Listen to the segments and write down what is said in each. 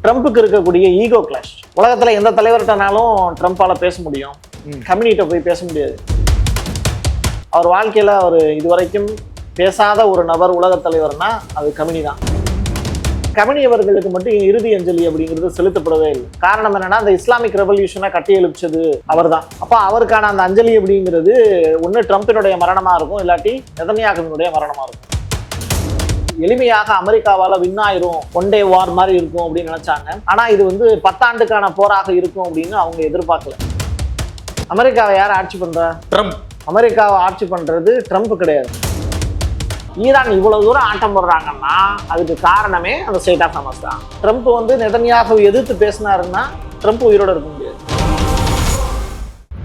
ட்ரம்ப்புக்கு இருக்கக்கூடிய ego clash. உலகத்துல எந்த தலைவர்கிட்டனாலும் ட்ரம்ப்பால பேச முடியும், கம்யூனிட்ட போய் பேச முடியாது. அவர் வாழ்க்கையில அவர் இதுவரைக்கும் பேசாத ஒரு நபர் உலக தலைவர்னா அது கமினி தான். கமினி அவர்களுக்கு மட்டும் இறுதி அஞ்சலி அப்படிங்கிறது செலுத்தப்படவே இல்லை. காரணம் என்னன்னா, அந்த இஸ்லாமிக் ரெவல்யூஷனை கட்டி எழுப்பிச்சது அவர் தான். அப்போ அவருக்கான அந்த அஞ்சலி அப்படிங்கிறது ஒன்று ட்ரம்பினுடைய மரணமா இருக்கும், இல்லாட்டி நெதன்யாகுவினுடைய மரணமா இருக்கும். எளிமையாக அமெரிக்காவால வின் ஆயிரும், ஒன் டே வார் மாதிரி இருக்கும் அப்படின்னு நினைச்சாங்க. ஆனா இது 10 ஆண்டுக்கான போராக இருக்கும் அப்படின்னு அவங்க எதிர்பார்க்கல. அமெரிக்காவை யார் ஆட்சி பண்றா? ட்ரம்ப். அமெரிக்காவை ஆட்சி பண்றது ட்ரம்ப் கிடையாது. ஈரான் இவ்வளவு தூரம் ஆட்டம் போடுறாங்கன்னா அதுக்கு காரணமே அந்த ஸ்டேட் ஆஃப் ஹமாஸ் தான். ட்ரம்ப் நெதன்யாகுவை எதிர்த்து பேசினாருன்னா ட்ரம்ப் உயிரோட இருக்க முடியாது.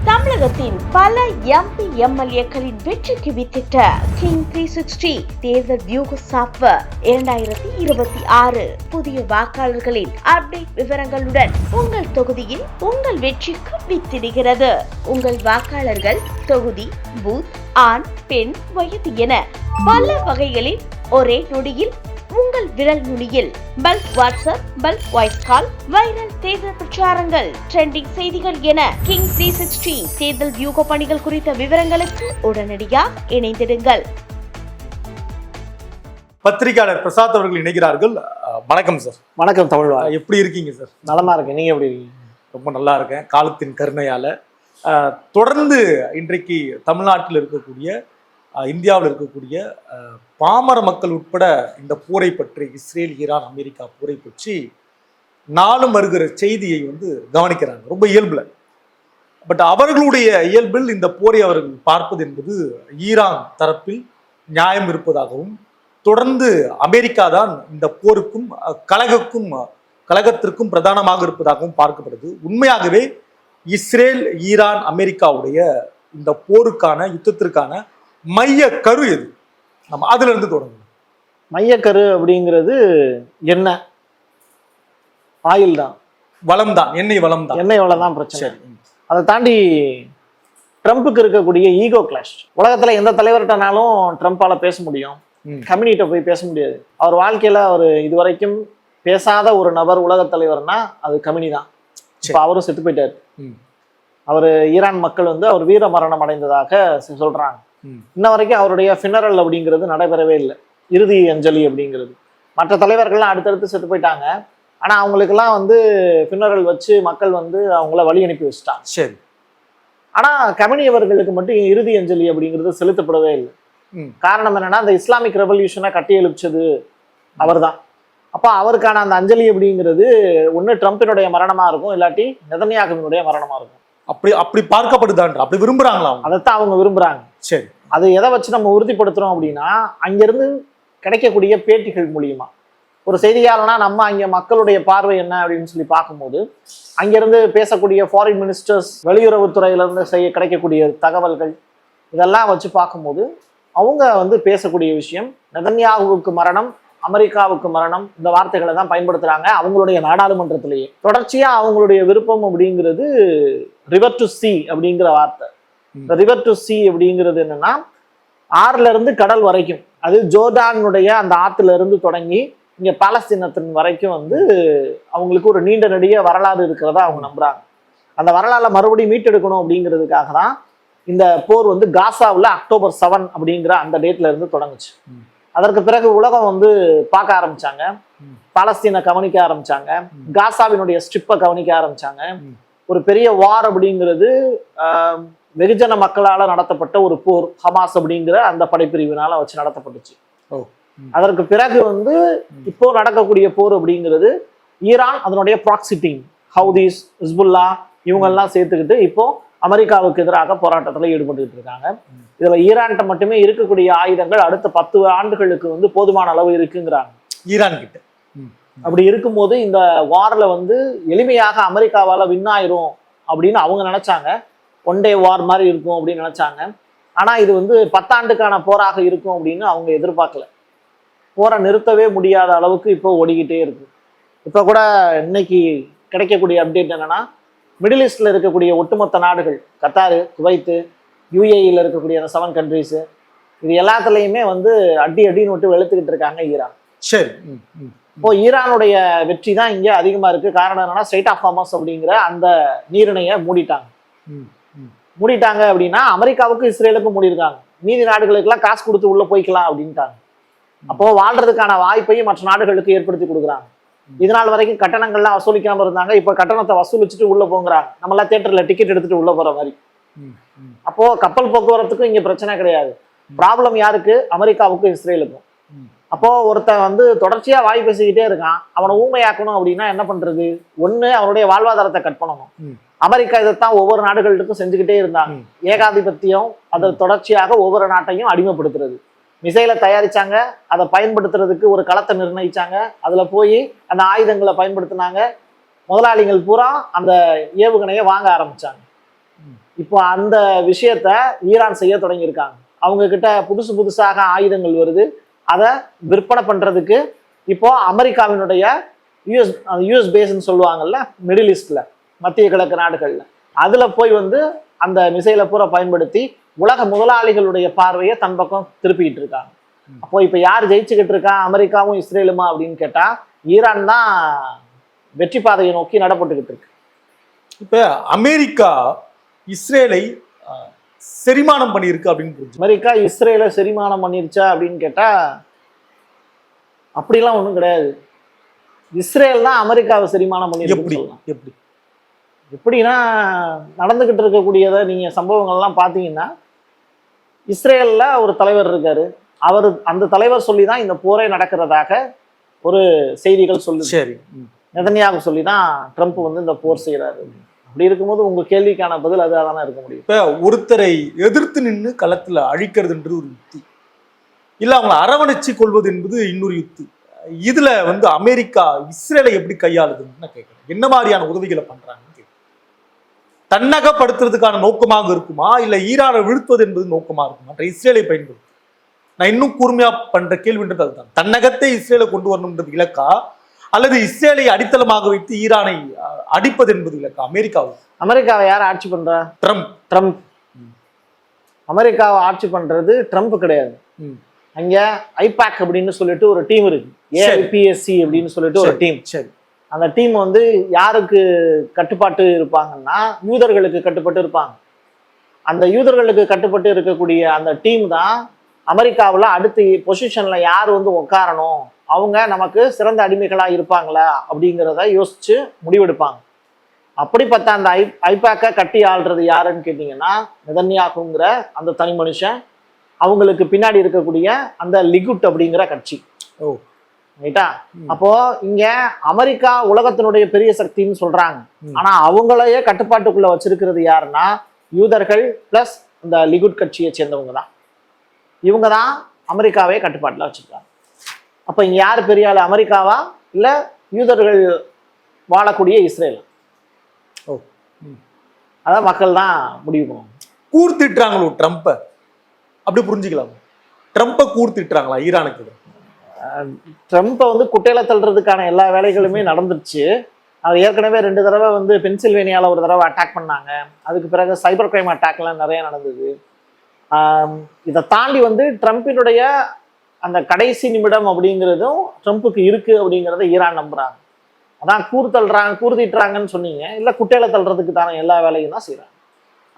தமிழகத்தின் பல எம்பி எம்எல்ஏக்களின் வெற்றிக்கு வித்திட்ட கிங் 360 தேர்தல் வியூக சாப்ட்வேர் 2026 புதிய வாக்காளர்களின் அப்டேட் விவரங்களுடன் உங்கள் தொகுதியில் உங்கள் வெற்றிக்கு வித்திடுகிறது. உங்கள் வாக்காளர்கள் தொகுதி, பூத், ஆண், பெண், வயது என பல வகைகளில் ஒரே நொடியில் உங்கள் விரல் நுனியில் bulk WhatsApp, bulk voice call, viral தேர்தல் பிரச்சாரங்கள், ட்ரெண்டிங் செய்திகள் என கிங் 360 தேர்தல் வியூக பணிகள் குறித்த விவரங்களுக்கு உடனடியாக இணைந்திடுங்கள். பத்திரிகையாளர் பிரசாத் அவர்கள் இணைகிறார்கள். வணக்கம் சார். வணக்கம் தமிழ்வா. எப்படி இருக்கீங்க சார்? நலமா இருக்கேன், நீங்க எப்படி இருக்கீங்க? ரொம்ப நல்லா இருக்கேன். காலத்தின் கருணையால தொடர்ந்து இன்றைக்கு தமிழ்நாட்டில் இருக்கக்கூடிய, இந்தியாவில் இருக்கக்கூடிய பாமர மக்கள் உட்பட இந்த போரை பற்றி, இஸ்ரேல், ஈரான், அமெரிக்கா போரை பற்றி நாளும் வருகிற செய்தியை கவனிக்கிறாங்க, ரொம்ப இயல்புல. பட் அவர்களுடைய இயல்பில் இந்த போரை அவர்கள் பார்ப்பது என்பது ஈரான் தரப்பில் நியாயம் இருப்பதாகவும், தொடர்ந்து அமெரிக்கா தான் இந்த போருக்கும் கலகத்திற்கும் பிரதானமாக இருப்பதாகவும் பார்க்கப்படுது. உண்மையாகவே இஸ்ரேல், ஈரான், அமெரிக்காவுடைய இந்த போருக்கான, யுத்தத்திற்கான மைய கரு எது? நம்ம அதுல இருந்து தொடங்கணும். மையக்கரு அப்படிங்கிறது என்ன? ஆயில் தான், வளம் தான், எண்ணெய் வளம் தான். எண்ணெய் வளம் தான் பிரச்சனை. அதை தாண்டி ட்ரம்ப்புக்கு இருக்கக்கூடிய ஈகோ கிளாஷ். உலகத்துல எந்த தலைவர்கிட்டனாலும் ட்ரம்ப்பால பேச முடியும், கம்யூனிட்ட போய் பேச முடியாது. அவர் வாழ்க்கையில அவர் இதுவரைக்கும் பேசாத ஒரு நபர் உலக தலைவர்னா அது கமினி தான். இப்ப அவரும் செத்து போயிட்டாரு. அவர் ஈரான் மக்கள் அவர் வீர மரணம் அடைந்ததாக சொல்றாங்க. இன்ன வரைக்கும் அவருடைய ஃபினரல் அப்படிங்கிறது நடைபெறவே இல்லை, இறுதி அஞ்சலி அப்படிங்கிறது. மற்ற தலைவர்கள்லாம் அடுத்தடுத்து செத்து போயிட்டாங்க. ஆனா அவங்களுக்கெல்லாம் ஃபினரல் வச்சு மக்கள் அவங்கள வழி அனுப்பி வச்சுட்டாங்க. சரி. ஆனா கமினி அவர்களுக்கு மட்டும் இறுதி அஞ்சலி அப்படிங்கிறது செலுத்தப்படவே இல்லை. காரணம் என்னன்னா, அந்த இஸ்லாமிக் ரெவல்யூஷனை கட்டி எழுப்பிச்சது அவர் தான். அப்ப அவருக்கான அந்த அஞ்சலி அப்படிங்கிறது ஒண்ணு ட்ரம்பினுடைய மரணமா இருக்கும், இல்லாட்டி நெதன்யாகுவினுடைய மரணமா இருக்கும். அப்படி பார்க்கப்படுதான், அப்படி விரும்புறாங்களா? அதைத்தான் அவங்க விரும்புறாங்க. சரி. அது எதை வச்சு நம்ம உறுதிப்படுத்துறோம் அப்படின்னா, அங்கிருந்து கிடைக்கக்கூடிய பேட்டிகள் மூலியமா. ஒரு செய்தியாளனா நம்ம அங்க மக்களுடைய பார்வை என்ன அப்படின்னு சொல்லி பார்க்கும்போது, அங்கிருந்து பேசக்கூடிய ஃபாரின் மினிஸ்டர்ஸ், வெளியுறவுத்துறையில இருந்து கிடைக்கக்கூடிய தகவல்கள், இதெல்லாம் வச்சு பார்க்கும்போது அவங்க பேசக்கூடிய விஷயம் நெதன்யாகுவுக்கு மரணம், அமெரிக்காவுக்கு மரணம், இந்த வார்த்தைகளை தான் பயன்படுத்துறாங்க அவங்களுடைய நாடாளுமன்றத்திலேயே. தொடர்ச்சியா அவங்களுடைய விருப்பம் அப்படிங்கிறது ரிவர் டு சி அப்படிங்கிற வார்த்தை. இந்த ரிவர் டு சி அப்படிங்கிறது என்னன்னா, ஆறுல இருந்து கடல் வரைக்கும், அது ஜோர்டானுடைய அந்த ஆத்துல இருந்து தொடங்கி இங்க பாலஸ்தீனத்தின் வரைக்கும் அவங்களுக்கு ஒரு நீண்ட நெடிய வரலாறு இருக்கிறதா அவங்க நம்புறாங்க. அந்த வரலாறுல மறுபடியும் மீட்டெடுக்கணும் அப்படிங்கிறதுக்காக தான் இந்த போர் காசாவில் அக்டோபர் 7 அப்படிங்கிற அந்த டேட்ல இருந்து தொடங்குச்சு. அதற்கு பிறகு உலகம் பார்க்க ஆரம்பிச்சாங்க, பாலஸ்தீனை கவனிக்க ஆரம்பிச்சாங்க, காசாவினுடைய ஸ்ட்ரிப்பை கவனிக்க ஆரம்பிச்சாங்க. ஒரு பெரிய வார் அப்படிங்கிறது வெகுஜன மக்களால நடத்தப்பட்ட ஒரு போர், ஹமாஸ் அப்படிங்கிற அந்த படைப்பிரிவினால வச்சு நடத்தப்பட்டுச்சு. அதற்கு பிறகு இப்போ நடக்கக்கூடிய போர் அப்படிங்கிறது ஈரான், அதனுடைய ப்ராக்ஸி டீம், ஹவுதீஸ், ஹிஸ்புல்லா, இவங்கெல்லாம் சேர்த்துக்கிட்டு இப்போ அமெரிக்காவுக்கு எதிராக போராட்டத்துல ஈடுபட்டு இருக்காங்க. இதுல ஈரான்கிட்ட மட்டுமே இருக்கக்கூடிய ஆயுதங்கள் அடுத்த 10 ஆண்டுகளுக்கு போதுமான அளவு இருக்குங்கிறாங்க ஈரான் கிட்ட. அப்படி இருக்கும்போது இந்த வார்ல எளிமையாக அமெரிக்காவால வின் ஆயிரும் அப்படின்னு அவங்க நினைச்சாங்க, ஒன் டே வார் மாதிரி இருக்கும் அப்படின்னு நினைச்சாங்க. ஆனா இது 10 ஆண்டுக்கான போராக இருக்கும் அப்படின்னு அவங்க எதிர்பார்க்கல. போரை நிறுத்தவே முடியாத அளவுக்கு இப்போ ஓடிக்கிட்டே இருக்கு. இப்போ கூட இன்னைக்கு கிடைக்கக்கூடிய அப்டேட் என்னன்னா, மிடில் ஈஸ்ட்ல இருக்கக்கூடிய ஒட்டுமொத்த நாடுகள், கத்தாரு, குவைத்து, யுஏஇல இருக்கக்கூடிய அந்த 7 கண்ட்ரிஸ், இது எல்லாத்துலயுமே அடின்னு விட்டு வெளுத்துக்கிட்டு இருக்காங்க ஈரான். சரி. இப்போ ஈரானுடைய வெற்றி தான் இங்க அதிகமா இருக்கு. காரணம் என்னன்னா ஸ்ட்ரெய்ட் ஆஃப் ஹார்மஸ் அப்படிங்கிற அந்த நீரிணையை மூடிட்டாங்க. மூடிட்டாங்க அப்படின்னா அமெரிக்காவுக்கும் இஸ்ரேலுக்கும் மூடிருக்காங்க. மீதி நாடுகளுக்கெல்லாம் காசு கொடுத்து உள்ள போய்க்கலாம் அப்படின்ட்டாங்க. அப்போ வாழ்றதுக்கான வாய்ப்பையும் மற்ற நாடுகளுக்கு ஏற்படுத்தி கொடுக்குறாங்க. இதனால் வரைக்கும் கட்டணங்கள்லாம் வசூலிக்காம இருந்தாங்க. இப்ப கட்டணத்தை வசூலிச்சுட்டு உள்ள போங்கிறாங்க. நம்மளாம் தியேட்டர்ல டிக்கெட் எடுத்துட்டு உள்ள போற மாதிரி. அப்போ கப்பல் போக்குவரத்துக்கும் இங்க பிரச்சனை கிடையாது. ப்ராப்ளம் யாருக்கு? அமெரிக்காவுக்கும் இஸ்ரேலுக்கும். அப்போ ஒருத்தன் வந்து தொடர்ச்சியா வாய் பேசிக்கிட்டே இருக்கான். அவனை ஊமையாக்கணும் அப்படின்னா என்ன பண்றது? ஒண்ணு அவனுடைய வாழ்வாதாரத்தை கட் பண்ணணும். அமெரிக்கா இதைத்தான் ஒவ்வொரு நாடுகளுக்கும் செஞ்சுக்கிட்டே இருந்தாங்க. ஏகாதிபத்தியம் அதை தொடர்ச்சியாக ஒவ்வொரு நாட்டையும் அடிமைப்படுத்துறது. மிசைலை தயாரிச்சாங்க, அதை பயன்படுத்துறதுக்கு ஒரு களத்தை நிர்ணயிச்சாங்க, அதுல போய் அந்த ஆயுதங்களை பயன்படுத்தினாங்க. முதலாளிகள் பூரா அந்த ஏவுகணையை வாங்க ஆரம்பிச்சாங்க. இப்போ அந்த விஷயத்த ஈரான் செய்ய தொடங்கியிருக்காங்க. அவங்க கிட்ட புதுசு புதுசாக ஆயுதங்கள் வருது. அதை விற்பனை பண்றதுக்கு இப்போ அமெரிக்காவினுடைய யூஎஸ் பேஸ்ன்னு சொல்லுவாங்கல்ல, மிடில் ஈஸ்ட்ல, மத்திய கிழக்கு நாடுகள்ல, அதுல போய் வந்து அந்த மிசைலை பூரா பயன்படுத்தி உலக முதலாளிகளுடைய பார்வையை தன் பக்கம் திருப்பிக்கிட்டு இருக்காங்க. அப்போ இப்ப யார் ஜெயிச்சுக்கிட்டு இருக்கா? அமெரிக்காவும் இஸ்ரேலுமா அப்படின்னு கேட்டா ஈரான் தான் வெற்றி பாதையை நோக்கி நடப்பட்டுக்கிட்டு இருக்கு. இப்ப அமெரிக்கா இஸ்ரேலை செரிமானம் பண்ணியிருக்கு அப்படின்னு அமெரிக்கா இஸ்ரேலை செரிமானம் பண்ணிருச்சா அப்படின்னு கேட்டா அப்படிலாம் ஒண்ணும் கிடையாது. இஸ்ரேல் தான் அமெரிக்காவை செரிமானம் பண்ணிருக்கு. எப்படி எப்படின்னா நடந்துகிட்டு இருக்கக்கூடியதை நீங்க சம்பவங்கள்லாம் பார்த்தீங்கன்னா, இஸ்ரேல்ல ஒரு தலைவர் இருக்காரு. அவர் அந்த தலைவர் சொல்லிதான் இந்த போரே நடக்கிறதாக ஒரு செய்திகள் சொல்லுது. சரி, நெதன்யாகு சொல்லிதான் ட்ரம்ப் வந்து இந்த போர் செய்யறாரு. அப்படி இருக்கும்போது உங்க கேள்விக்கான பதில் அதான இருக்க முடியும். இப்ப ஒருத்தரை எதிர்த்து நின்று களத்துல அழிக்கிறதுன்றது ஒரு யுக்தி, இல்ல அவங்களை அரவணைச்சு கொள்வது என்பது இன்னொரு யுக்தி. இதுல வந்து அமெரிக்கா இஸ்ரேலை எப்படி கையாளுதுன்னு நான் கேட்கிறேன். என்ன மாதிரியான உதவிகளை பண்றாங்க? தன்னகப்படுத்துறதுக்கான நோக்கமாக இருக்குமா, இல்ல ஈரானை வீழ்த்துவது என்பது நோக்கமாக இருக்குமா? இஸ்ரேலை பயன்படுத்து நான் இன்னும் கூர்மையா பண்ற கேள்வின்றது அதுதான். தன்னகத்தை இஸ்ரேலை கொண்டு வரணும்ன்றது இலக்கா, அல்லது இஸ்ரேலை அடித்தளமாக வைத்து ஈரானை அடிப்பது என்பது இலக்கா? அமெரிக்காவை யார் ஆட்சி பண்றா? ட்ரம்ப். அமெரிக்காவை ஆட்சி பண்றது ட்ரம்ப் கிடையாது. அங்க ஐபாக் அப்படின்னு சொல்லிட்டு ஒரு டீம் இருக்கு. ஏஐபிஎஸ்சி அப்படின்னு சொல்லிட்டு ஒரு டீம். சரி, அந்த டீம் வந்து யாருக்கு கட்டுப்பாட்டு இருப்பாங்கன்னா யூதர்களுக்கு கட்டுப்பட்டு இருப்பாங்க. அந்த யூதர்களுக்கு கட்டுப்பட்டு இருக்கக்கூடிய அந்த டீம் தான் அமெரிக்காவில் அடுத்த பொசிஷன்ல யார் வந்து உட்காரணும், அவங்க நமக்கு சிறந்த அடிமைகளா இருப்பாங்களா அப்படிங்கிறத யோசிச்சு முடிவெடுப்பாங்க. அப்படிப்பட்ட அந்த ஐபாக்கை கட்டி ஆள்றது யாருன்னு கேட்டீங்கன்னா நெதன்யாகுங்கிற அந்த தனி மனுஷன், அவங்களுக்கு பின்னாடி இருக்கக்கூடிய அந்த லிகுட் அப்படிங்கிற கட்சி. ரைட்டா? அப்போ இங்க அமெரிக்கா உலகத்தினுடைய பெரிய சக்தின்னு சொல்றாங்க. ஆனா அவங்களையே கட்டுப்பாட்டுக்குள்ள வச்சிருக்கிறது யாருன்னா யூதர்கள் பிளஸ் இந்த லிகுட் கட்சியை சேர்ந்தவங்க தான். இவங்க தான் அமெரிக்காவே கட்டுப்பாட்டுல வச்சிருக்காங்க. அப்ப இங்க யாரு பெரிய ஆளு? அமெரிக்காவா இல்ல யூதர்கள் வாழக்கூடிய இஸ்ரேல்? அதான் மக்கள் தான் முடிவு பண்ணுவாங்க. கூர்த்திட்டுறாங்களோ ட்ரம்ப்ப, அப்படி புரிஞ்சுக்கலாம். ட்ரம்ப்பை கூர்த்திட்டுறாங்களா ஈரானுக்கு? ட்ரம்ப்பை வந்து குட்டையில தள்ளுறதுக்கான எல்லா வேலைகளுமே நடந்துருச்சு. அவர் ஏற்கனவே 2 தடவை வந்து பென்சில்வேனியாவில் ஒரு தடவை அட்டாக் பண்ணாங்க. அதுக்கு பிறகு சைபர் கிரைம் அட்டாக்லாம் நிறைய நடந்தது. இதை தாண்டி வந்து ட்ரம்ப்பினுடைய அந்த கடைசி நிமிடம் அப்படிங்கிறதும் ட்ரம்ப்புக்கு இருக்கு அப்படிங்கிறத ஈரான் நம்புறாங்க. அதான் கூர்த்திட்டுறாங்கன்னு சொன்னீங்க, இல்லை குட்டையில தள்ளுறதுக்கு தானே எல்லா வேலையும் தான் செய்யறாங்க.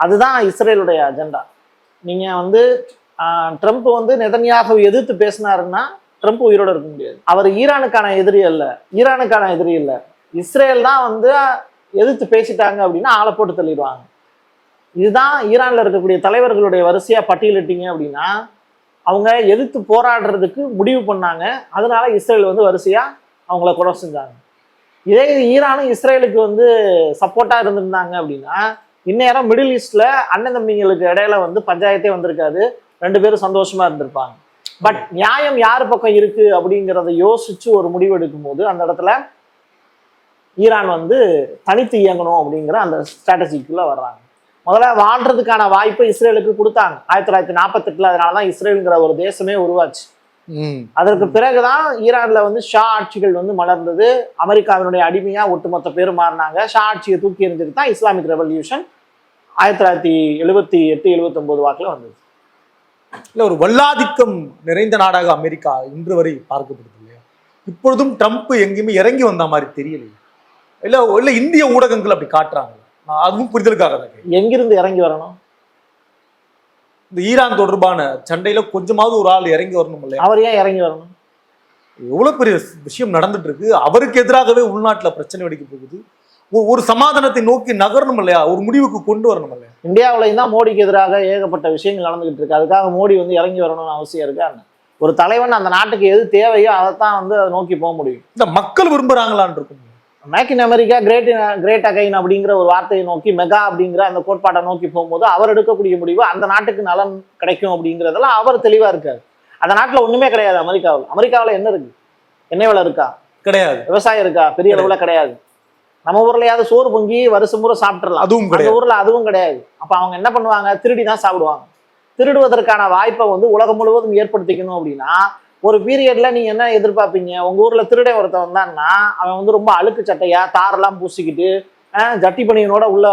அதுதான் இஸ்ரேலுடைய அஜெண்டா. நீங்க வந்து ட்ரம்ப் வந்து நெதன்யாகு எதிர்த்து பேசினாருன்னா ட்ரம்ப் உயிரோட இருக்க முடியாது. அவர் ஈரானுக்கான எதிரி இல்லை, இஸ்ரேல் தான் வந்து எதிர்த்து பேசிட்டாங்க அப்படின்னா ஆளை போட்டு தள்ளிடுவாங்க. இதுதான் ஈரான்ல இருக்கக்கூடிய தலைவர்களுடைய வரிசையா பட்டியலிட்டீங்க அப்படின்னா அவங்க எதிர்த்து போராடுறதுக்கு முடிவு பண்ணாங்க. அதனால இஸ்ரேல் வந்து வரிசையா அவங்கள கொலை செஞ்சாங்க. இதே ஈரானும் இஸ்ரேலுக்கு வந்து சப்போர்ட்டா இருந்திருந்தாங்க அப்படின்னா இந்நேரம் மிடில் ஈஸ்ட்ல அண்ணன் தம்பிங்களுக்கு இடையில வந்து பஞ்சாயத்தே வந்திருக்காது, 2 பேரும் சந்தோஷமா இருந்திருப்பாங்க. பட் நியாயம் யார் பக்கம் இருக்கு அப்படிங்கிறத யோசிச்சு ஒரு முடிவு எடுக்கும் போது அந்த இடத்துல ஈரான் வந்து தனித்து இயங்கணும் அப்படிங்கிற அந்த ஸ்ட்ராட்டஜிக்குள்ள வர்றாங்க. முதல்ல வாழ்றதுக்கான வாய்ப்பை இஸ்ரேலுக்கு கொடுத்தாங்க 1948. அதனாலதான் இஸ்ரேலுங்கிற ஒரு தேசமே உருவாச்சு. அதற்கு பிறகுதான் ஈரான்ல வந்து ஷா ஆட்சிகள் வந்து மலர்ந்தது. அமெரிக்காவினுடைய அடிமையா ஒட்டுமொத்த பேர் மாறினாங்க. ஷா ஆட்சியை தூக்கி எறிஞ்சது தான் இஸ்லாமிக் ரெவல்யூஷன் 1978-79 வாக்குல வந்தது. இல்ல ஒரு வல்லாதிக்கம் நிறைந்த நாடாக அமெரிக்கா இன்று வரை பார்க்கப்படுது இல்லையா? இப்பொழுதும் ட்ரம்ப் எங்கேயுமே இறங்கி வந்த மாதிரி தெரியலையே. இல்ல இந்திய ஊடகங்கள் அப்படி காட்டுறாங்க. நான் அதுவும் புரிதலுக்காக தான் கேட்கிறேன். எங்கிருந்து இறங்கி வரணும்? இந்த ஈரான் தொடர்பான சண்டையில கொஞ்சமாவது ஒரு ஆள் இறங்கி வரணும் இல்லையா? அவர் ஏன் இறங்கி வரணும்? எவ்வளவு பெரிய விஷயம் நடந்துட்டு இருக்கு. அவருக்கு எதிராகவே உள்நாட்டுல பிரச்சனை வெடிக்க போகுது. ஒரு சமாதானத்தை நோக்கி நகரணும் இல்லையா? ஒரு முடிவுக்கு கொண்டு வரணும் இல்லையா? இந்தியாவிலையும் தான் மோடிக்கு எதிராக ஏகப்பட்ட விஷயங்கள் நடந்துகிட்டு இருக்கு. அதுக்காக மோடி வந்து இறங்கி வரணும்னு அவசியம் இருக்கா? ஒரு தலைவன் அந்த நாட்டுக்கு எது தேவையோ அதைத்தான் வந்து அதை நோக்கி போக முடியும். இந்த மக்கள் விரும்புறாங்களான்னு இருக்கும். Make in America great again அப்படிங்கிற ஒரு வார்த்தையை நோக்கி, மெகா அப்படிங்கிற அந்த கோட்பாட்டை நோக்கி போகும்போது அவர் எடுக்கக்கூடிய முடிவு அந்த நாட்டுக்கு நலன் கிடைக்கும் அப்படிங்கிறதெல்லாம் அவர் தெளிவா இருக்காரு. அந்த நாட்டுல ஒண்ணுமே கிடையாது. அமெரிக்காவில் என்ன இருக்கு? எண்ணெய் வளம் இருக்கா? கிடையாது. விவசாயம் இருக்கா? பெரிய அளவுல கிடையாது. நம்ம ஊர்லயாவது சோறு பொங்கி வருஷம் முறை சாப்பிட்டுறலாம், அதுவும் அந்த ஊர்ல அதுவும் கிடையாது. அப்ப அவங்க என்ன பண்ணுவாங்க? திருடி தான் சாப்பிடுவாங்க. திருடுவதற்கான வாய்ப்பை வந்து உலகம் முழுவதும் ஏற்படுத்திக்கணும் அப்படின்னா ஒரு பீரியட்ல நீங்க என்ன எதிர்பார்ப்பீங்க? உங்க ஊர்ல திருடை ஒருத்தன் வந்தான்னா அவன் வந்து ரொம்ப அழுக்கு சட்டையா தாரெல்லாம் பூசிக்கிட்டு ஜட்டி பணியனோட உள்ள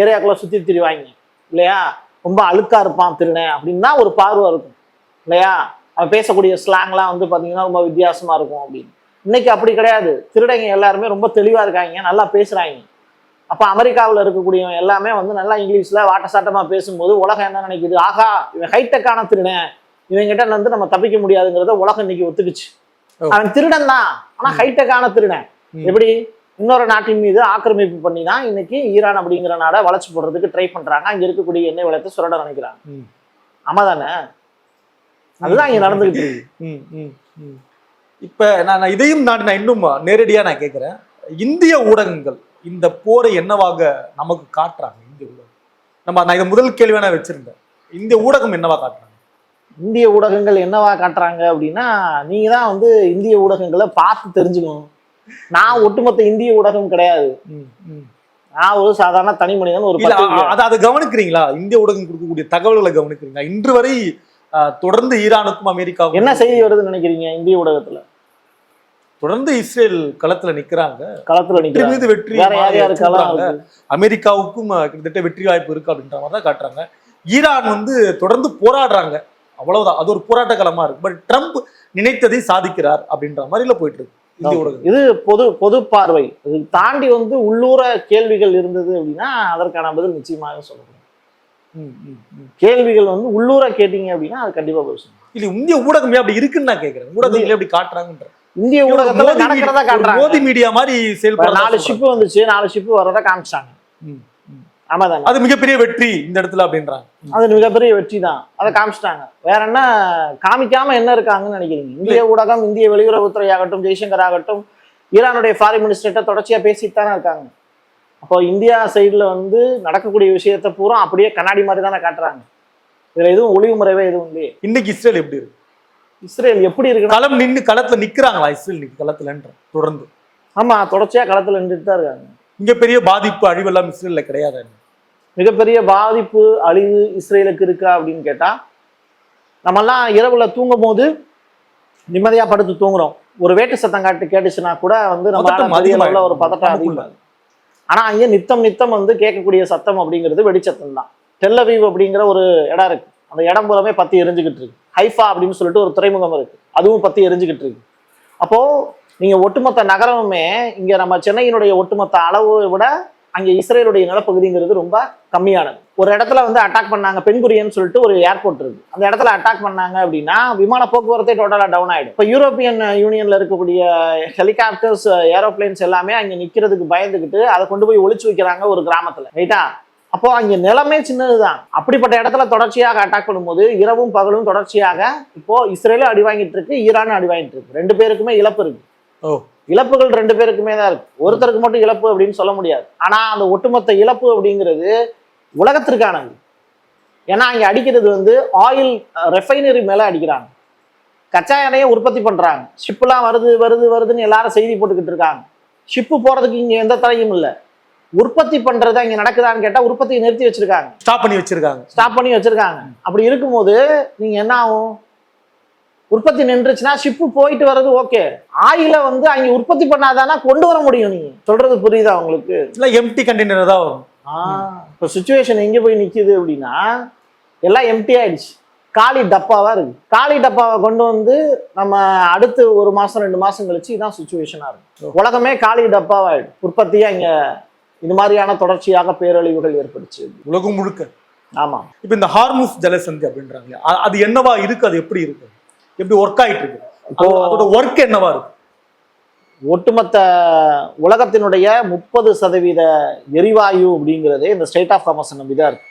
ஏரியாக்குள்ள சுத்தி திரிவாங்க இல்லையா? ரொம்ப அழுக்கா இருப்பான் திருடன் அப்படின்னு தான் ஒரு பார்வை இருக்கும் இல்லையா? அவன் பேசக்கூடிய ஸ்லாங்லாம் வந்து பாத்தீங்கன்னா ரொம்ப வித்தியாசமா இருக்கும் அப்படின்னு. இன்னைக்கு அப்படி கிடையாது. திருடைங்க எல்லாருமே ரொம்ப தெளிவா இருக்காங்க, நல்லா பேசுறாங்க. அப்ப அமெரிக்காவில் இருக்கக்கூடியவங்க எல்லாமே வந்து நல்லா இங்கிலீஷ்ல வாட்டசாட்டமா பேசும்போது உலகம் என்ன நினைக்குது? ஆகா, இவன் ஹைடெக்கான திருடன், இவங்கிட்ட வந்து நம்ம தப்பிக்க முடியாதுங்கிறத உலகம் இன்னைக்கு ஒத்துக்குச்சு. அவன் திருடன் தான், ஆனா ஹைடெக்கான திருடன். எப்படி? இன்னொரு நாட்டின் மீது ஆக்கிரமிப்பு பண்ணி தான் இன்னைக்கு ஈரான் அப்படிங்கிற நாடை வளைச்சு போடுறதுக்கு ட்ரை பண்றாங்க. அங்க இருக்கக்கூடிய எண்ணெய் வளத்தை சுரட நினைக்கிறாங்க. ஆமா தானே? அதுதான் இங்க நடந்துகிட்டு இருக்கு. இப்ப நான் இதையும் நான் இன்னும் நேரடியா நான் கேட்கிறேன். இந்திய ஊடகங்கள் இந்த போரை என்னவாக நமக்கு காட்டுறாங்க? இந்திய ஊடகம் நான் இதை முதல் கேள்வியா நான் வச்சிருந்தேன். இந்திய ஊடகம் என்னவா காட்டுறாங்க? இந்திய ஊடகங்கள் என்னவா காட்டுறாங்க அப்படின்னா, நீங்க தான் வந்து இந்திய ஊடகங்களை பார்த்து தெரிஞ்சுக்கணும். நான் ஒட்டுமொத்த இந்திய ஊடகம் கிடையாது. நான் ஒரு சாதாரண தனி மனிதன். ஒரு அதை கவனிக்கிறீங்களா? இந்திய ஊடகம் கொடுக்கக்கூடிய தகவல்களை கவனிக்கிறீங்களா? இன்று வரை தொடர்ந்து ஈரானுக்கும் அமெரிக்காவுக்கும் என்ன செய்தி வருதுன்னு நினைக்கிறீங்க? இந்திய ஊடகத்துல தொடர்ந்து இஸ்ரேல் களத்துல நிக்கிறாங்க. மீது வெற்றி அமெரிக்காவுக்கும் கிட்டத்தட்ட வெற்றி வாய்ப்பு இருக்கு அப்படின்ற மாதிரி தான் காட்டுறாங்க. ஈரான் வந்து தொடர்ந்து போராடுறாங்க, அவ்வளவுதான். அது ஒரு போராட்ட களமா இருக்கு. பட் ட்ரம்ப் நினைத்ததை சாதிக்கிறார் அப்படின்ற மாதிரில போயிட்டு இருக்கு இந்திய ஊடகம். இது பொது பார்வை. இது தாண்டி வந்து உள்ளூர கேள்விகள் இருந்தது அப்படின்னா அதற்கான பதில் நிச்சயமாக சொல்லணும். கேள்விகள் வந்து உள்ளூர கேட்டீங்க அப்படின்னா அது கண்டிப்பா பதில் சொல்லணும். இல்ல இந்திய ஊடகம் அப்படி இருக்குன்னு நான் கேட்கிறேன். ஊடகங்கள் எப்படி காட்டுறாங்கன்ற இந்திய ஊடகத்துல நடக்கிறதா காட்டுறாங்க. மோதி மீடியா மாதிரி செயல்படுறாங்க. 4 ஷிப் வந்துச்சு, 4 ஷிப் வரத காமிச்சாங்க. ஆமாதானே? அது மிகப்பெரிய வெற்றி இந்த இடத்துல அப்படின்றாங்க. அது மிகப்பெரிய வெற்றி தான், அதை காமிச்சிட்டாங்க. வேற என்ன காமிக்காம என்ன இருக்காங்கன்னு நினைக்கிறீங்க? இந்திய ஊடகம், இந்திய வெளியுறவுத்துறை ஆகட்டும், ஜெய்சங்கர் ஆகட்டும், ஈரானுடைய ஃபாரின் மினிஸ்டர்கிட்ட தொடர்ச்சியா பேசிட்டு தானே இருக்காங்க. அப்போ இந்தியா சைடுல வந்து நடக்கக்கூடிய விஷயத்த பூரா அப்படியே கண்ணாடி மாதிரி தானே காட்டுறாங்க. இதுல எதுவும் ஒளிவு முறைவே எதுவும் இல்லையே. இன்னைக்கு இஸ்ரேல் எப்படி இருக்கு? இஸ்ரேல் எப்படி இருக்கு? களத்துல நிக்கிறாங்களா இஸ்ரேல்? இன்னைக்கு களத்துல தொடர்ந்து? ஆமா, தொடர்ச்சியா களத்துல நின்றுட்டு தான் இருக்காங்க. மிகப்பெரிய பாதிப்பு அழிவு எல்லாம் இஸ்ரேல்ல கிடையாது. மிகப்பெரிய பாதிப்பு அழிவு இஸ்ரேலுக்கு இருக்கா அப்படின்னு கேட்டா, நம்மெல்லாம் இரவுல தூங்கும் போது நிம்மதியா படுத்து தூங்குறோம். ஒரு வேட்டு சத்தம் கேட்டுச்சுன்னா கூட வந்து நம்ம ஒரு பதட்டம் அதிகமாக. ஆனா அங்கே நித்தம் வந்து கேட்கக்கூடிய சத்தம் அப்படிங்கிறது வெடிச்சத்தம் தான். டெல் அவீவ் அப்படிங்கிற ஒரு இடம் இருக்கு. அந்த இடம் பூராமே பத்தி எரிஞ்சுக்கிட்டு இருக்கு. ஹைஃபா அப்படின்னு சொல்லிட்டு ஒரு துறைமுகம் இருக்கு, அதுவும் பத்தி எரிஞ்சுக்கிட்டு இருக்கு. அப்போ நீங்க ஒட்டுமொத்த நகரமுமே இங்க நம்ம சென்னையினுடைய ஒட்டுமொத்த அளவை விட அங்கே இஸ்ரேலுடைய நிலப்பகுதிங்கிறது ரொம்ப கம்மியானது. ஒரு இடத்துல வந்து அட்டாக் பண்ணாங்க, பென்குரியன் சொல்லிட்டு ஒரு ஏர்போர்ட் இருக்கு. அந்த இடத்துல அட்டாக் பண்ணாங்க அப்படின்னா விமான போக்குவரத்தே டோட்டலா டவுன் ஆயிடும். இப்போ யூரோப்பியன் யூனியன்ல இருக்கக்கூடிய ஹெலிகாப்டர்ஸ், ஏரோப்ளைன்ஸ் எல்லாமே அங்கே நிக்கிறதுக்கு பயந்துக்கிட்டு அதை கொண்டு போய் ஒளிச்சு வைக்கிறாங்க ஒரு கிராமத்துல, ரைட்டா? அப்போ அங்க நிலமே சின்னதுதான். அப்படிப்பட்ட இடத்துல தொடர்ச்சியாக அட்டாக் பண்ணும்போது இரவும் பகலும் தொடர்ச்சியாக இப்போ இஸ்ரேலும் அடி வாங்கிட்டு இருக்கு, ஈரானும் அடி வாங்கிட்டு இருக்கு. 2 பேருக்குமே இழப்பு இருக்கு. இழப்புகள் 2 பேருக்குமே தான் இருக்கு. ஒருத்தருக்கு மட்டும் இழப்பு அப்படின்னு சொல்ல முடியாது. ஆனா அந்த ஒட்டுமொத்த இழப்பு அப்படிங்கிறது உலகத்திற்கானது. ஏன்னா அங்க அடிக்கிறது வந்து ஆயில் ரெஃபைனரி மேல அடிக்கிறாங்க. கச்சா எண்ணெயை உற்பத்தி பண்றாங்க. ஷிப்லாம் வருதுன்னு எல்லாரும் செய்தி போட்டுக்கிட்டு இருக்காங்க. ஷிப்பு போறதுக்கு இங்க எந்த தடையும் இல்லை. உற்பத்தி பண்றது இங்க நடக்குதான்னு கேட்டா உற்பத்தியை நிறுத்தி வச்சிருக்காங்க, ஸ்டாப் பண்ணி வச்சிருக்காங்க. அப்படி இருக்கும்போது நீங்க என்ன ஆகும்? உற்பத்தி நின்றுச்சுன்னா ஷிப்பு போயிட்டு வர்றது ஓகே, ஆயில வந்து அங்க உற்பத்தி பண்ணாதானா கொண்டு வர முடியும். நீங்க சொல்றது புரியுதா உங்களுக்கு? இல்ல எம்டி கண்டெய்னர் தான் வரும். இப்போ சிச்சுவேஷன் எங்க போய் நிக்குது அப்படின்னா எல்லாம் எம்டி ஆயிடுச்சு. காலி டப்பாவா இருக்கு. காலி டப்பாவை கொண்டு வந்து நம்ம அடுத்து 1 மாசம் 2 மாசம் கழிச்சு இதான் சுச்சுவேஷனா இருக்கு. உலகமே காலி டப்பாவாயிடும். உற்பத்தியா இங்க இது மாதிரியான தொடர்ச்சியாக பேரழிவுகள் ஏற்படுச்சு உலகம் முழுக்க. ஆமா. இப்ப இந்த ஹார்முஸ் ஜலசந்தி அப்படின்றாங்க, அது என்னவா இருக்கு, அது எப்படி இருக்கு, எப்படி ஒர்க் ஆயிட்டு இருக்கு, அதோட ஒர்க் என்னவா இருக்கு? ஒட்டுமொத்த உலகத்தினுடைய 30% எரிவாயு அப்படிங்கிறதே இந்த ஸ்ட்ரெய்ட் ஆஃப் ஹார்மஸை நம்பிதான் இருக்கு.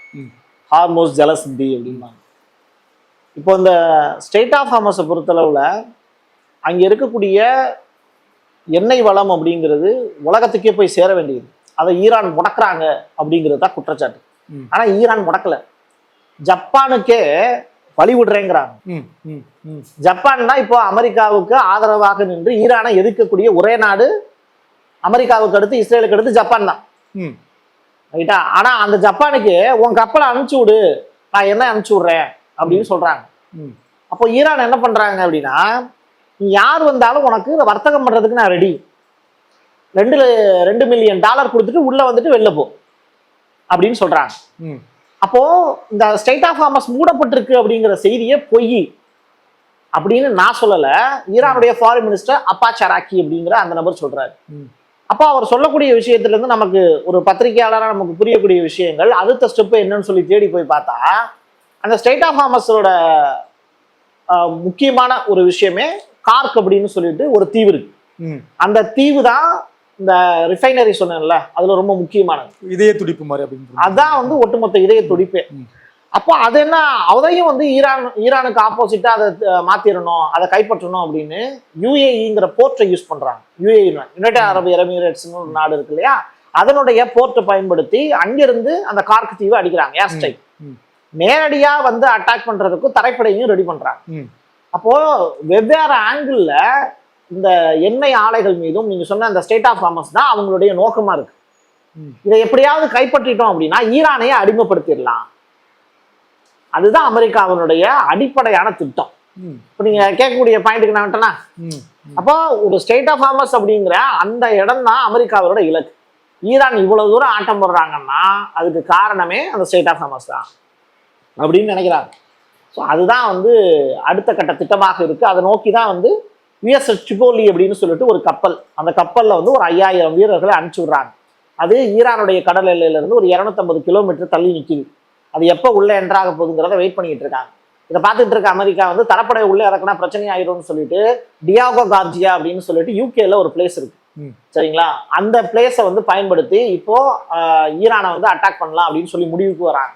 ஹார்முஸ் ஜலசந்தி அப்படிம்பாங்க. இப்போ இந்த ஸ்ட்ரெய்ட் ஆஃப் ஹார்மஸை பொறுத்தளவுல அங்க இருக்கக்கூடிய எண்ணெய் வளம் அப்படிங்கிறது உலகத்துக்கே போய் சேர வேண்டியது. அதை ஈரான் முடக்குறாங்க அப்படிங்கிறது தான் குற்றச்சாட்டு. ஆனா ஈரான் முடக்கல, ஜப்பானுக்கே வழி விடுறேங்கிறாங்க. ஜப்பான் தான் இப்போ அமெரிக்காவுக்கு ஆதரவாக நின்று ஈரானை எதிர்க்கக்கூடிய ஒரே நாடு. அமெரிக்காவுக்கு அடுத்து இஸ்ரேலுக்கு அடுத்து ஜப்பான் தான், ரைட்டா? ஆனா அந்த ஜப்பானுக்கு உன் கப்பலை அனுப்பிச்சு விடு, நான் என்ன அனுப்பிச்சு விடுறேன் அப்படின்னு சொல்றாங்க. அப்போ ஈரான் என்ன பண்றாங்க அப்படின்னா, நீ யார் வந்தாலும் உனக்கு வர்த்தகம் பண்றதுக்கு நான் ரெடி, $2 மில்லியன் கொடுத்துட்டு உள்ள வந்துட்டு வெளில போ அப்படின்னு சொல்றாங்க. அப்போ இந்த ஸ்ட்ரெய்ட் ஆஃப் ஹார்மஸ் மூடப்பட்டிருக்கு அப்படிங்கிற செய்தியே பொய் அப்படின்னு நான் சொல்லல, ஈரானுடைய ஃபாரின் மினிஸ்டர் அப்பாஸ் அராக்சி அப்படிங்கிற அந்த நபர் சொல்றாரு. அப்போ அவர் சொல்லக்கூடிய விஷயத்துல இருந்து நமக்கு ஒரு பத்திரிகையாளராக நமக்கு புரியக்கூடிய விஷயங்கள், அடுத்த ஸ்டெப் என்னன்னு சொல்லி தேடி போய் பார்த்தா அந்த ஸ்ட்ரெய்ட் ஆஃப் ஹார்மஸோட முக்கியமான ஒரு விஷயமே கார்க் அப்படின்னு சொல்லிட்டு ஒரு தீவு இருக்கு. அந்த தீவு தான் இந்த ரிஃபைனரி சொன்னேன்ல, அதுல ரொம்ப முக்கியமானது. இதய துடிப்பு மாதிரி அப்படின்னு அதான் வந்து ஒட்டுமொத்த இதய துடிப்பே. அப்போ அது என்ன, அதையும் வந்து ஈரானுக்கு ஆப்போசிட்டா அதை மாத்திரணும், அதை கைப்பற்றணும் அப்படின்னு யுஏஇங்கிற போர்ட்டை யூஸ் பண்றாங்க. யுஏஇ யுனைடெட் அரபு எமிரேட்ஸ்னு ஒரு நாடு இருக்கு இல்லையா, அதனுடைய போர்ட்டை பயன்படுத்தி அங்கிருந்து அந்த கார்க் தீவை அடிக்கிறாங்க. ஏர் ஸ்ட்ரைக் நேரடியா வந்து அட்டாக் பண்றதுக்கும் தரைப்படையும் ரெடி பண்றாங்க. அப்போ வெவ்வேறு ஆங்கிள் இந்த எண்ணெய் ஆலைகள் மீதும் நீங்க சொன்ன அந்த ஸ்ட்ரெய்ட் ஆஃப் ஹார்மஸ் தான் அவங்களுடைய நோக்கமா இருக்கு. இதை எப்படியாவது கைப்பற்றிட்டோம் அப்படின்னா ஈரானையே அடிமைப்படுத்திடலாம். அதுதான் அமெரிக்காவினுடைய அடிப்படையான திட்டம். இப்போ நீங்க கேட்கக்கூடிய பாயிண்ட்டுக்கு நான் விட்டேன்னா, அப்போ ஒரு ஸ்ட்ரெய்ட் ஆஃப் ஹார்மஸ் அப்படிங்கிற அந்த இடம் தான் அமெரிக்காவோட இலக்கு. ஈரான் இவ்வளவு தூரம் ஆட்டம் போடுறாங்கன்னா அதுக்கு காரணமே அந்த ஸ்ட்ரெய்ட் ஆஃப் ஹார்மஸ் தான் அப்படின்னு நினைக்கிறாங்க. ஸோ அதுதான் வந்து அடுத்த கட்ட திட்டமாக இருக்கு. அதை நோக்கி தான் வந்து USS ட்ரிபோலி அப்படின்னு சொல்லிட்டு ஒரு கப்பல், அந்த கப்பல்ல வந்து ஒரு 5000 வீரர்களை அனுப்பிச்சு விடுறாங்க. அது ஈரானுடைய கடல் எல்லையில இருந்து ஒரு 250 கிலோமீட்டர் தள்ளி நிற்குது. அது எப்போ உள்ள என்ட்ராக போகுதுங்கிறத வெயிட் பண்ணிட்டு இருக்காங்க. இதை பார்த்துட்டு இருக்க அமெரிக்கா வந்து தரப்படை உள்ள இறக்குனா பிரச்சனை ஆயிரும்னு சொல்லிட்டு டியாகோ கார்ஜியா அப்படின்னு சொல்லிட்டு யூகேல ஒரு பிளேஸ் இருக்கு, சரிங்களா? அந்த பிளேஸை வந்து பயன்படுத்தி இப்போ ஈரானை வந்து அட்டாக் பண்ணலாம் அப்படின்னு சொல்லி முடிவுக்கு வராங்க.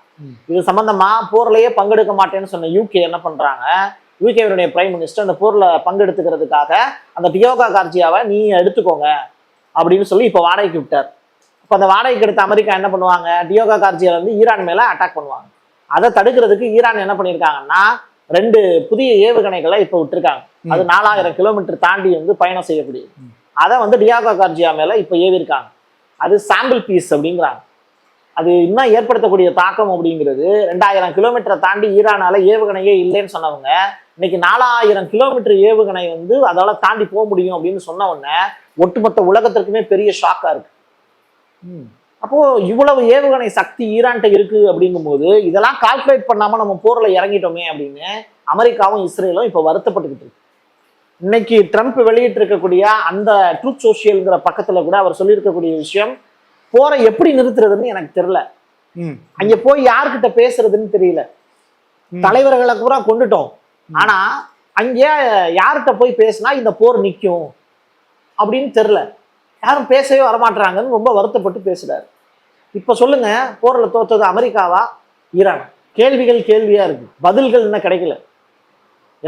இது சம்பந்தமா போர்லயே பங்கெடுக்க மாட்டேன்னு சொன்ன யூகே என்ன பண்றாங்க, யூகேவுடைய பிரைம் மினிஸ்டர் அந்த போர்ல பங்கெடுத்துக்கிறதுக்காக அந்த டியோகா கார்ஜியாவை நீ எடுத்துக்கோங்க அப்படின்னு சொல்லி இப்போ வாடகைக்கு விட்டார். இப்போ அந்த வாடகைக்கு எடுத்த அமெரிக்கா என்ன பண்ணுவாங்க, டியோகா கார்ஜியா வந்து ஈரான் மேல அட்டாக் பண்ணுவாங்க. அதை தடுக்கிறதுக்கு ஈரான் என்ன பண்ணியிருக்காங்கன்னா 2 புதிய ஏவுகணைகளை இப்போ விட்டுருக்காங்க. அது 4000 கிலோமீட்டர் தாண்டி வந்து பயணம் செய்யக்கூடியது. அதை வந்து டியோகா கார்ஜியா மேல இப்போ ஏவிருக்காங்க. அது சாம்பிள் பீஸ் அப்படிங்கிறாங்க. அது இன்னும் ஏற்படுத்தக்கூடிய தாக்கம் அப்படிங்கிறது 2000 கிலோமீட்டரை தாண்டி ஈரானால ஏவுகணையே இல்லைன்னு சொன்னவங்க இன்னைக்கு 4000 கிலோமீட்டர் ஏவுகணை வந்து அதால தாண்டி போக முடியும் அப்படின்னு சொன்ன உடனே ஒட்டுமொத்த உலகத்திற்குமே பெரிய ஷாக்கா இருக்கு. அப்போ இவ்வளவு ஏவுகணை சக்தி ஈரான்கிட்ட இருக்கு அப்படிங்கும்போது இதெல்லாம் கால்குலேட் பண்ணாம நம்ம போர்ல இறங்கிட்டோமே அப்படின்னு அமெரிக்காவும் இஸ்ரேலும் இப்ப வருத்தப்பட்டுக்கிட்டு இருக்கு. இன்னைக்கு ட்ரம்ப் வெளியிட்டு இருக்கக்கூடிய அந்த ட்ரூத் சோசியல்ங்கிற பக்கத்துல கூட அவர் சொல்லியிருக்கக்கூடிய விஷயம், போரை எப்படி நிறுத்துறதுன்னு எனக்கு தெரியல, அங்க போய் யாருக்கிட்ட பேசுறதுன்னு தெரியல, தலைவர்களை கூட கொண்டுட்டோம், ஆனா அங்கே யார்கிட்ட போய் பேசினா இந்த போர் நிற்கும் அப்படின்னு தெரியல, யாரும் பேசவே வரமாட்டாங்கன்னு ரொம்ப வருத்தப்பட்டு பேசுறாரு. இப்ப சொல்லுங்க, போர்ல தோற்றது அமெரிக்காவா ஈரான்? கேள்வியா இருக்கு, பதில்கள் இன்னும் கிடைக்கல.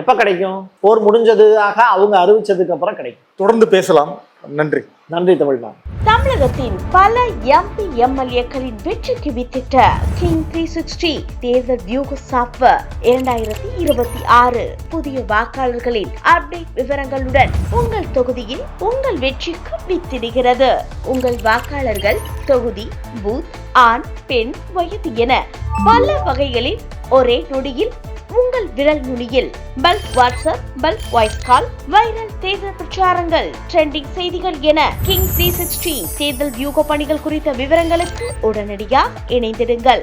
எப்ப கிடைக்கும்? போர் முடிஞ்சதுக்காக அவங்க அறிவிச்சதுக்கு அப்புறம் கிடைக்கும். தொடர்ந்து பேசலாம். நன்றி. நன்றி தமிழ்நாடு. தமிழகத்தின் பல MP MLAக்களின் வெற்றிக்கு வித்திட்ட கிங் 360 தேர்தல் வியூக சாப்ட்வேர் 2026 புதிய வாக்காளர்களின் அப்டேட் விவரங்களுடன் உங்கள் தொகுதியில் உங்கள் வெற்றிக்கு வித்திடுகிறது. உங்கள் வாக்காளர்கள் தொகுதி, பூத், ஆண், பெண், வயது என பல வகைகளில் ஒரே நொடியில் உங்கள் விரல் நுனியில் bulk WhatsApp, bulk voice call, viral தேர்தல் பிரச்சாரங்கள், ட்ரெண்டிங் செய்திகள் என கிங் 360 தேர்தல் வியூக பணிகள் குறித்த விவரங்களுக்கு உடனடியாக இணைந்திடுங்கள்.